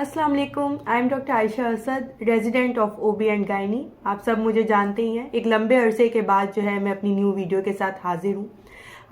अस्सलाम वालेकुम। I am doctor Ayesha Asad, resident of OB and gynae. आप सब मुझे जानते ही हैं। एक लंबे अरसे के बाद जो है मैं अपनी न्यू वीडियो के साथ हाजिर हूँ।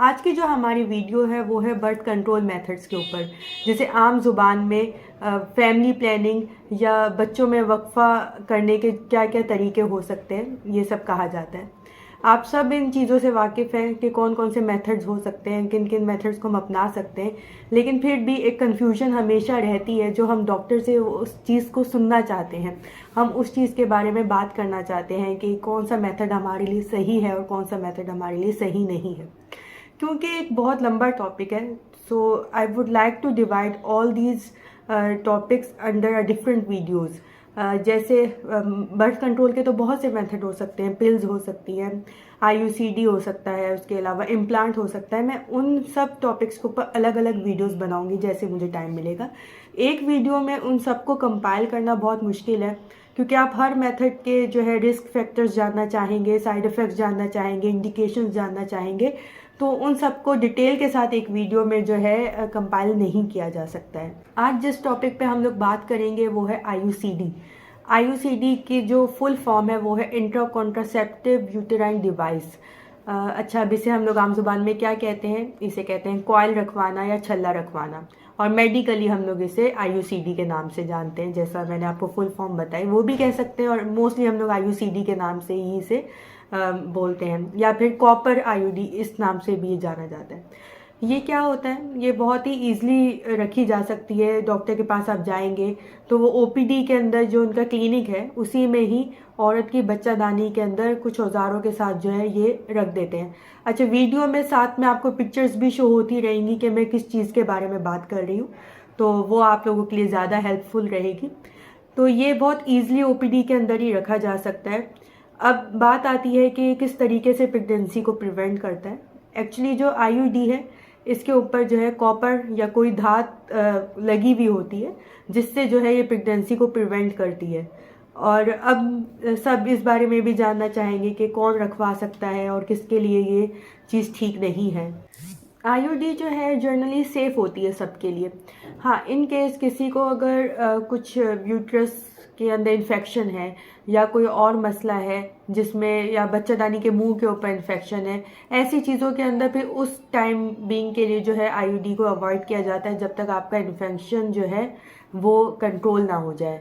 आज की जो हमारी वीडियो है वो है बर्थ कंट्रोल मेथड्स के ऊपर, जिसे आम जुबान में फैमिली प्लानिंग या बच्चों में वक्फा करने के क्या क्या तरीके हो सकते हैं, ये सब कहा जाता है। आप सब इन चीज़ों से वाकिफ़ हैं कि कौन कौन से मेथड्स हो सकते हैं, किन किन मेथड्स को हम अपना सकते हैं। लेकिन फिर भी एक कन्फ्यूजन हमेशा रहती है, जो हम डॉक्टर से उस चीज़ को सुनना चाहते हैं। हम उस चीज़ के बारे में बात करना चाहते हैं कि कौन सा मेथड हमारे लिए सही है और कौन सा मेथड हमारे लिए सही नहीं है, क्योंकि एक बहुत लंबा टॉपिक है। So I would like to divide all these topics under a different videos. जैसे बर्थ कंट्रोल के तो बहुत से मेथड हो सकते हैं, पिल्स हो सकती हैं, आईयूसीडी हो सकता है, उसके अलावा इम्प्लांट हो सकता है। मैं उन सब टॉपिक्स के ऊपर अलग अलग वीडियोस बनाऊंगी जैसे मुझे टाइम मिलेगा। एक वीडियो में उन सबको कंपाइल करना बहुत मुश्किल है, क्योंकि आप हर मेथड के जो है रिस्क फैक्टर्स जानना चाहेंगे, साइड इफ़ेक्ट्स जानना चाहेंगे, इंडिकेशंस जानना चाहेंगे, तो उन सबको डिटेल के साथ एक वीडियो में जो है कंपाइल नहीं किया जा सकता है। आज जिस टॉपिक पे हम लोग बात करेंगे वो है आईयूसीडी। आईयूसीडी की जो फुल फॉर्म है वो है इंट्रा कॉन्ट्रासेप्टिव यूटेराइन डिवाइस। अच्छा, अब इसे हम लोग आम जुबान में क्या कहते हैं? इसे कहते हैं कॉइल रखवाना या छल्ला रखवाना, और मेडिकली हम लोग इसे आईयूसीडी के नाम से जानते हैं। जैसा मैंने आपको फुल फॉर्म बताई वो भी कह सकते हैं, और मोस्टली हम लोग आईयूसीडी के नाम से ही इसे बोलते हैं, या फिर कॉपर आईयूडी इस नाम से भी जाना जाता है। ये क्या होता है? ये बहुत ही ईजिली रखी जा सकती है। डॉक्टर के पास आप जाएंगे तो वो ओपीडी के अंदर जो उनका क्लिनिक है उसी में ही औरत की बच्चादानी के अंदर कुछ औजारों के साथ जो है ये रख देते हैं। अच्छा, वीडियो में साथ में आपको पिक्चर्स भी शो होती रहेंगी कि मैं किस चीज़ के बारे में बात कर रही हूँ, तो वो आप लोगों के लिए ज़्यादा हेल्पफुल रहेगी। तो ये बहुत ईजिली ओपीडी के अंदर ही रखा जा सकता है। अब बात आती है कि किस तरीके से प्रेगनेंसी को प्रिवेंट करता है। एक्चुअली जो आईयूडी है इसके ऊपर जो है कॉपर या कोई धात लगी हुई होती है, जिससे जो है ये प्रेगनेंसी को प्रिवेंट करती है। और अब सब इस बारे में भी जानना चाहेंगे कि कौन रखवा सकता है और किसके लिए ये चीज़ ठीक नहीं है। आईयूडी जो है जनरली सेफ़ होती है सबके लिए। हाँ, इन केस किसी को अगर कुछ यूट्रस के अंदर इन्फेक्शन है या कोई और मसला है जिसमें, या बच्चादानी के मुंह के ऊपर इन्फेक्शन है, ऐसी चीज़ों के अंदर फिर उस टाइम बीइंग के लिए जो है आईयूडी को अवॉइड किया जाता है जब तक आपका इन्फेक्शन जो है वो कंट्रोल ना हो जाए।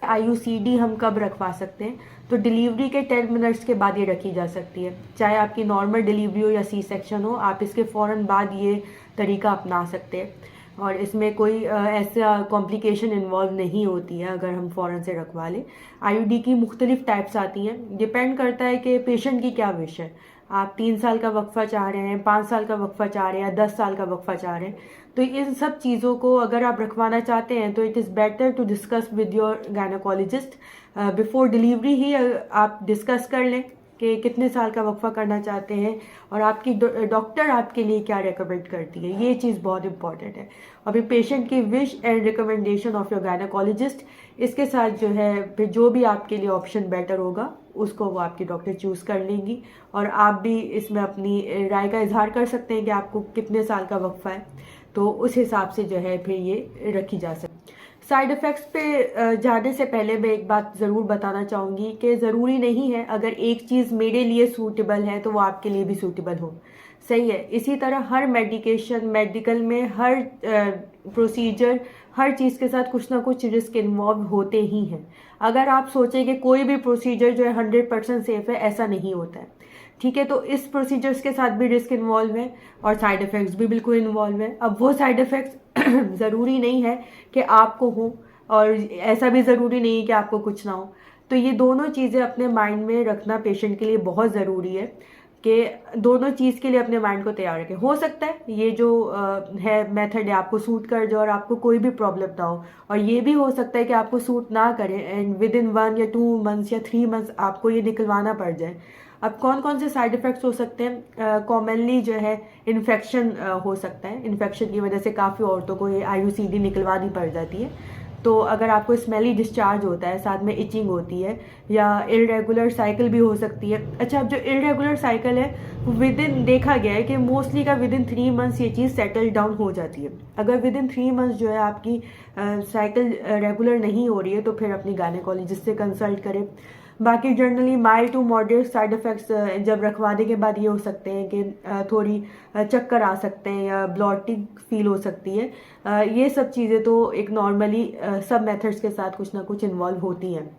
आईयूसीडी हम कब रखवा सकते हैं? तो डिलीवरी के 10 मिनट्स के बाद ये रखी जा सकती है। चाहे आपकी नॉर्मल डिलीवरी हो या सी सेक्शन हो, आप इसके फ़ौरन बाद ये तरीका अपना सकते हैं, और इसमें कोई ऐसा कॉम्प्लिकेशन इन्वॉल्व नहीं होती है अगर हम फ़ौरन से रखवा लें। आईयूडी की मुख्तलिफ टाइप्स आती हैं, डिपेंड करता है कि पेशेंट की क्या विश है। आप 3 साल का वक्फा चाह रहे हैं, 5 साल का वक्फा चाह रहे हैं, या 10 साल का वक्फा चाह रहे हैं, तो इन सब चीज़ों को अगर आप रखवाना चाहते हैं तो it is better to discuss with your gynaecologist before delivery ही। आप डिस्कस कर लें कि कितने साल का वक्फा करना चाहते हैं और आपकी डॉक्टर आपके लिए क्या रेकमेंड करती है। ये चीज़ बहुत इंपॉर्टेंट है। और फिर पेशेंट की wish and recommendation of your gynaecologist, इसके साथ जो है फिर जो भी आपके लिए ऑप्शन बेटर होगा उसको वो आपकी डॉक्टर चूज़ कर लेंगी, और आप भी इसमें अपनी राय का इजहार कर सकते हैं कि आपको कितने साल का वक्फा है, तो उस हिसाब से जो है फिर ये रखी जा सकती है। साइड इफ़ेक्ट्स पे जाने से पहले मैं एक बात ज़रूर बताना चाहूँगी कि ज़रूरी नहीं है अगर एक चीज़ मेरे लिए सूटेबल है तो वो आपके लिए भी सूटेबल हो। सही है। इसी तरह हर मेडिकेशन, मेडिकल में हर प्रोसीजर, हर चीज़ के साथ कुछ ना कुछ रिस्क इन्वॉल्व होते ही हैं। अगर आप सोचें कि कोई भी प्रोसीजर जो है 100% सेफ़ है, ऐसा नहीं होता है। ठीक है, तो इस प्रोसीजर्स के साथ भी रिस्क इन्वॉल्व है और साइड इफ़ेक्ट्स भी बिल्कुल इन्वॉल्व है। अब वो साइड इफ़ेक्ट्स ज़रूरी नहीं है कि आपको हो, और ऐसा भी ज़रूरी नहीं है कि आपको कुछ ना हो। तो ये दोनों चीज़ें अपने माइंड में रखना पेशेंट के लिए बहुत ज़रूरी है कि दोनों चीज़ के लिए अपने माइंड को तैयार रखें। हो सकता है ये जो है मेथड है आपको सूट कर जाए और आपको कोई भी प्रॉब्लम ना हो, और ये भी हो सकता है कि आपको सूट ना करे एंड विद इन 1 या 2 मंथ्स या 3 मंथ्स आपको ये निकलवाना पड़ जाए। अब कौन कौन से साइड इफ़ेक्ट्स हो सकते हैं? कॉमनली जो है इन्फेक्शन हो सकता है। इन्फेक्शन की वजह से काफ़ी औरतों को ये आईयूसीडी निकलवानी पड़ जाती है। तो अगर आपको स्मेली डिस्चार्ज होता है, साथ में इचिंग होती है या इरेगुलर साइकिल भी हो सकती है। अच्छा, अब जो इरेगुलर साइकिल है विद इन देखा गया है कि मोस्टली का विद इन 3 मंथ्स ये चीज़ सेटल डाउन हो जाती है। अगर विद इन 3 मंथ्स जो है आपकी साइकिल रेगुलर नहीं हो रही है तो फिर अपनी गायनेकोलॉजिस्ट से कंसल्ट करें। बाकी generally mild to moderate side effects जब रखवाने के बाद ये हो सकते हैं कि थोड़ी चक्कर आ सकते हैं या ब्लॉटिंग फील हो सकती है। ये सब चीज़ें तो एक नॉर्मली सब मेथड्स के साथ कुछ ना कुछ इन्वॉल्व होती हैं।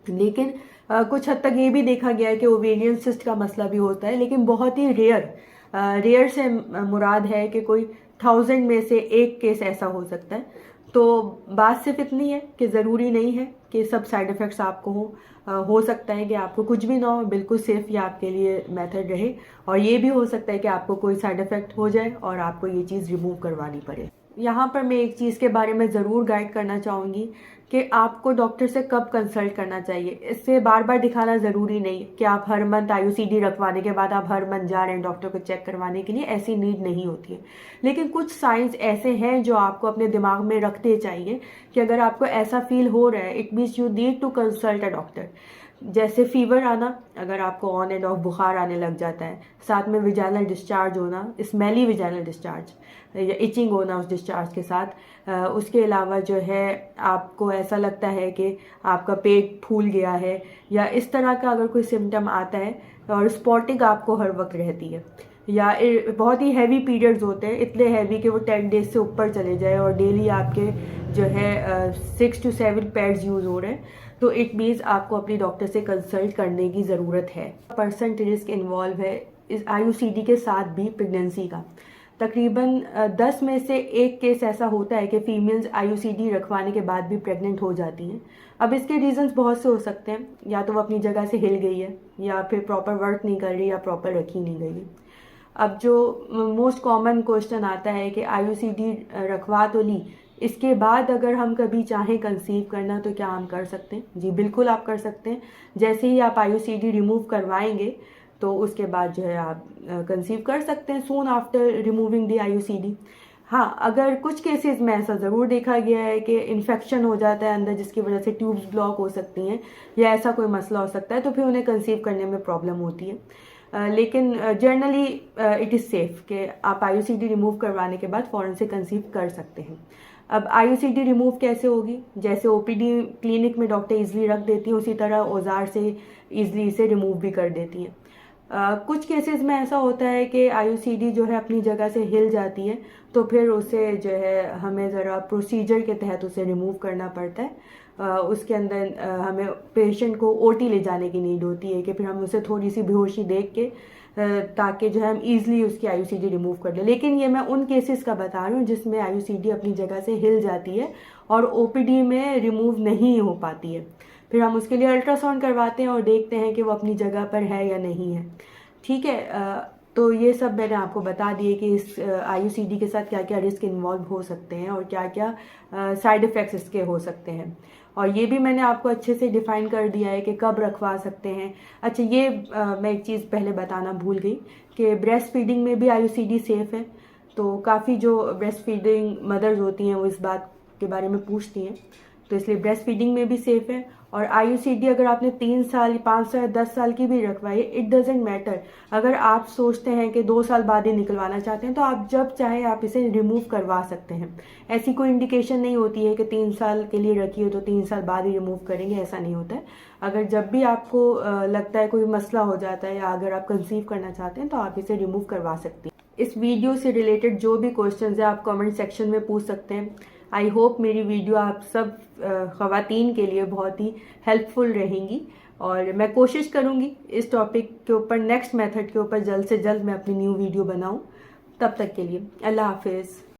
लेकिन कुछ हद तक ये भी देखा गया है कि ओवेरियन सिस्ट का मसला भी होता है, लेकिन बहुत ही रेयर से मुराद है कि कोई 1000 में से एक केस ऐसा हो सकता है। तो बात सिर्फ इतनी है कि ज़रूरी नहीं है कि सब साइड इफ़ेक्ट्स आपको हो सकता है कि आपको कुछ भी ना हो, बिल्कुल सेफ ये आपके लिए मेथड रहे, और ये भी हो सकता है कि आपको कोई साइड इफ़ेक्ट हो जाए और आपको ये चीज़ रिमूव करवानी पड़े। यहाँ पर मैं एक चीज़ के बारे में ज़रूर गाइड करना चाहूँगी कि आपको डॉक्टर से कब कंसल्ट करना चाहिए। इससे बार बार दिखाना ज़रूरी नहीं कि आप हर मंथ IUCD रखवाने के बाद आप हर मंथ जा रहे हैं डॉक्टर को चेक करवाने के लिए, ऐसी नीड नहीं होती है। लेकिन कुछ साइंस ऐसे हैं जो आपको अपने दिमाग में रखते चाहिए कि अगर आपको ऐसा फील हो रहा है, it means you need to consult a doctor. जैसे फीवर आना, अगर आपको ऑन एंड ऑफ बुखार आने लग जाता है, साथ में विजाइनल डिस्चार्ज होना, स्मेली विजाइनल डिस्चार्ज या इचिंग होना उस डिस्चार्ज के साथ, उसके अलावा जो है आपको ऐसा लगता है कि आपका पेट फूल गया है या इस तरह का अगर कोई सिम्टम आता है, और स्पॉटिंग आपको हर वक्त रहती है, या बहुत ही हैवी पीरियड्स होते हैं, इतने हैवी कि वो 10 डेज से ऊपर चले जाए और डेली आपके जो है 6 to 7 पैड्स यूज़ हो रहे हैं, तो इट मीन्स आपको अपनी डॉक्टर से कंसल्ट करने की ज़रूरत है। परसेंट रिस्क इन्वॉल्व है इस IUCD के साथ भी प्रेगनेंसी का। तकरीबन 10 में से एक केस ऐसा होता है कि फीमेल्स IUCD रखवाने के बाद भी प्रेग्नेंट हो जाती हैं। अब इसके रीजंस बहुत से हो सकते हैं, या तो वो अपनी जगह से हिल गई है, या फिर प्रॉपर वर्क नहीं कर रही, या प्रॉपर रखी नहीं गई। अब जो मोस्ट कॉमन क्वेश्चन आता है कि IUCD रखवा तो ली, इसके बाद अगर हम कभी चाहें कंसीव करना तो क्या हम कर सकते हैं? जी बिल्कुल आप कर सकते हैं। जैसे ही आप IUCD रिमूव करवाएंगे तो उसके बाद जो है आप कंसीव कर सकते हैं सून आफ्टर रिमूविंग दी IUCD। हाँ, अगर कुछ केसेस में ऐसा ज़रूर देखा गया है कि इन्फेक्शन हो जाता है अंदर, जिसकी वजह से ट्यूब्स ब्लॉक हो सकती हैं या ऐसा कोई मसला हो सकता है, तो फिर उन्हें कंसीव करने में प्रॉब्लम होती है। लेकिन जनरली इट इज़ सेफ़ कि आप IUCD रिमूव करवाने के बाद फ़ौरन से कंसीव कर सकते हैं। अब IUCD रिमूव कैसे होगी? जैसे OPD क्लिनिक में डॉक्टर ईज़िली रख देती हैं, उसी तरह औजार से ईज़िली इसे रिमूव भी कर देती हैं। कुछ केसेस में ऐसा होता है कि IUCD जो है अपनी जगह से हिल जाती है, तो फिर उसे जो है हमें ज़रा प्रोसीजर के तहत उसे रिमूव करना पड़ता है। उसके अंदर हमें पेशेंट को OT ले जाने की नीड होती है कि फिर हम उसे थोड़ी सी बेहोशी देख के ताकि जो है हम ईज़िली उसकी IUCD रिमूव कर लें। लेकिन ये मैं उन केसेस का बता रही हूँ जिसमें IUCD अपनी जगह से हिल जाती है और OPD में रिमूव नहीं हो पाती है। फिर हम उसके लिए अल्ट्रासाउंड करवाते हैं और देखते हैं कि वो अपनी जगह पर है या नहीं है। ठीक है, तो ये सब मैंने आपको बता दिए कि इस IUCD के साथ क्या क्या रिस्क इन्वॉल्व हो सकते हैं और क्या क्या साइड इफ़ेक्ट्स इसके हो सकते हैं, और ये भी मैंने आपको अच्छे से डिफ़ाइन कर दिया है कि कब रखवा सकते हैं। अच्छा, ये मैं एक चीज़ पहले बताना भूल गई कि ब्रेस्ट फीडिंग में भी IUCD सेफ़ है। तो काफ़ी जो ब्रेस्ट फीडिंग मदर्स होती हैं वो इस बात के बारे में पूछती हैं, तो इसलिए ब्रेस्ट फीडिंग में भी सेफ़ है। और IUCD अगर आपने 3 साल, 5 साल, 10 साल की भी रखवाई, इट डजेंट मैटर। अगर आप सोचते हैं कि 2 साल बाद ही निकलवाना चाहते हैं तो आप जब चाहे आप इसे रिमूव करवा सकते हैं। ऐसी कोई इंडिकेशन नहीं होती है कि 3 साल के लिए रखी हो तो 3 साल बाद ही रिमूव करेंगे, ऐसा नहीं होता है। अगर जब भी आपको लगता है कोई मसला हो जाता है या अगर आप कंसीव करना चाहते हैं तो आप इसे रिमूव करवा सकते हैं। इस वीडियो से रिलेटेड जो भी क्वेश्चन है आप कमेंट सेक्शन में पूछ सकते हैं। आई होप मेरी वीडियो आप सब ख़वातीन के लिए बहुत ही हेल्पफुल रहेंगी, और मैं कोशिश करूँगी इस टॉपिक के ऊपर, नेक्स्ट मेथड के ऊपर जल्द से जल्द मैं अपनी न्यू वीडियो बनाऊँ। तब तक के लिए अल्लाह हाफिज़।